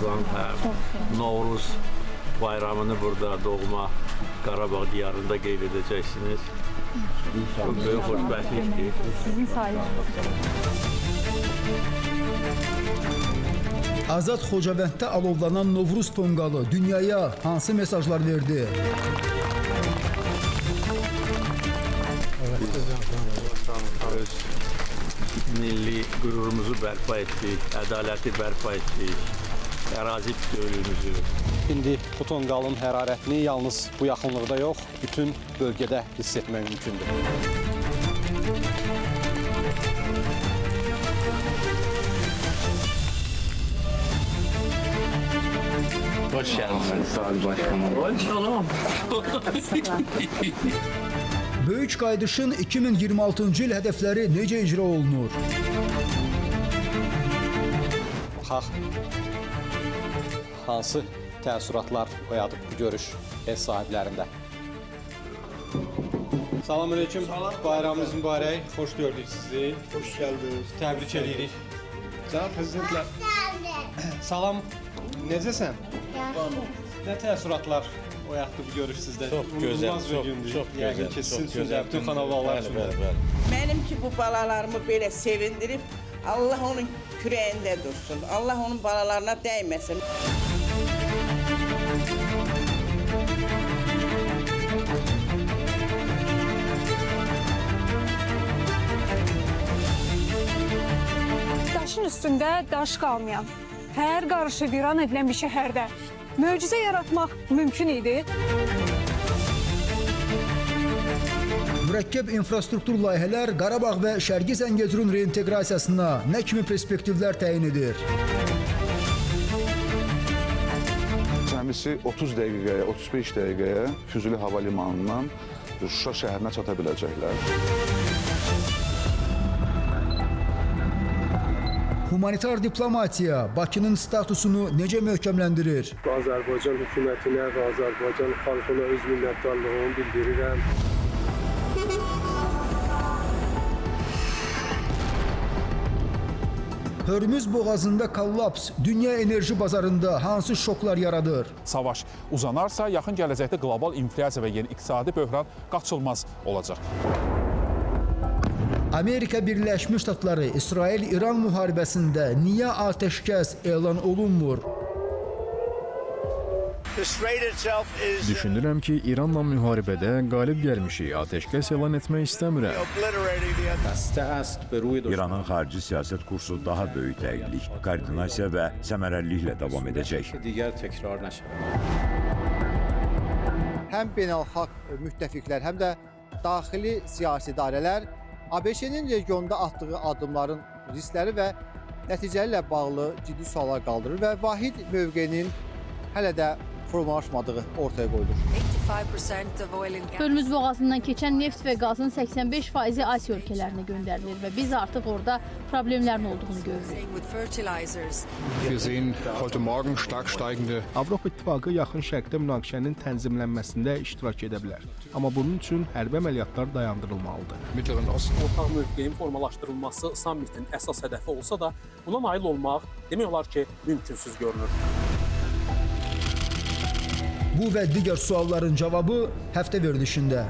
Ramazan hem Novruz bayramını burada doğma Qarabağ diyarında qeyd edəcəksiniz. Çok büyük xoşbəxtlikdir. Sizin sayenizde. Azad Xocavənddə alovlanan Novruz tonqalı dünyaya hansı mesajlar verdi? Öz milli qürurumuzu bərpa etdik, ədaləti bərpa etdik, ərazi bütövlüyümüzü. İndi bu tonqalın hərarətini yalnız bu yaxınlıqda yox, bütün bölgədə hiss etmək mümkündür. Hoş geldiniz. Sağ olun başkanım. Hoş Böyük Qayıdışın 2026-cı il hədəfləri necə icra olunur? Baxaq, hansı təəssüratlar oyadıb bu görüş ev sahiblərində. Salamünaleyküm, bayramınız mübarək, xoş gördük sizi. Hoş geldiniz. Təbrik edirik. Cənab prezidentlər, salam, necəsən? Nə təəssüratlar oyatdı bu görüş sizdə? Çox gözəl, çox Yəqin ki, sizin üçün də bütün xanavalar üçün də. Mənim ki, bu balalarımı belə sevindirib, Allah onun kürəyində dursun. Allah onun balalarına dəyməsin. Daşın üstündə daş qalmayan, hər qarışı viran edilən bir şəhərdə möcüzə yaratmaq mümkün idi. Mürəkkəb infrastruktur layihələr Qarabağ və Şərqi Zəngəzurun reinteqrasiyasına nə kimi perspektivlər təyin edir? Cəmisi 30 dəqiqəyə, 35 dəqiqəyə Füzuli Hava Limanından Şuşa şəhərinə çata biləcəklər. Humanitar diplomatiya Bakının statusunu necə möhkəmləndirir? Azərbaycan hökumətinə və Azərbaycan xalqına öz minnətdarlığımı bildirirəm. Hörmüz boğazında kollaps dünya enerji bazarında hansı şoklar yaradır? Savaş uzanarsa, yaxın gələcəkdə qlobal inflyasiya və yeni iqtisadi böhran qaçılmaz olacaq. Amerika Birləşmiş Ştatları İsrail-İran müharibəsində niyə atəşkəs elan olunmur? Düşünürəm ki, İranla müharibədə qalib gəlmişik, atəşkəs elan etmək istəmirəm. İranın xarici siyasət kursu daha böyük dəqiqlik, koordinasiya və səmərəliliklə davam edəcək. Həm beynəlxalq müttəfiqlər, həm də daxili siyasi idarələr ABŞ-nin regionda atdığı addımların riskləri və nəticələri ilə bağlı ciddi suallar qaldırır və vahid mövqenin hələ də formalaşmadığı ortaya qoyulur. Hörmüz boğazından keçən neft və qazın 85%-i Asiya ölkələrinə göndərilir və biz artıq orada problemlərin olduğunu görürük. Avropa İttifaqı yaxın şərqdə münaqişənin tənzimlənməsində iştirak edə bilər. Amma bunun üçün hərbi əməliyyatlar dayandırılmalıdır. Ortaq mövqeyin formalaşdırılması sammitin əsas hədəfi olsa da, buna nail olmaq demək olar ki, mümkünsüz görünür. Bu və digər sualların cavabı həftə verilişində.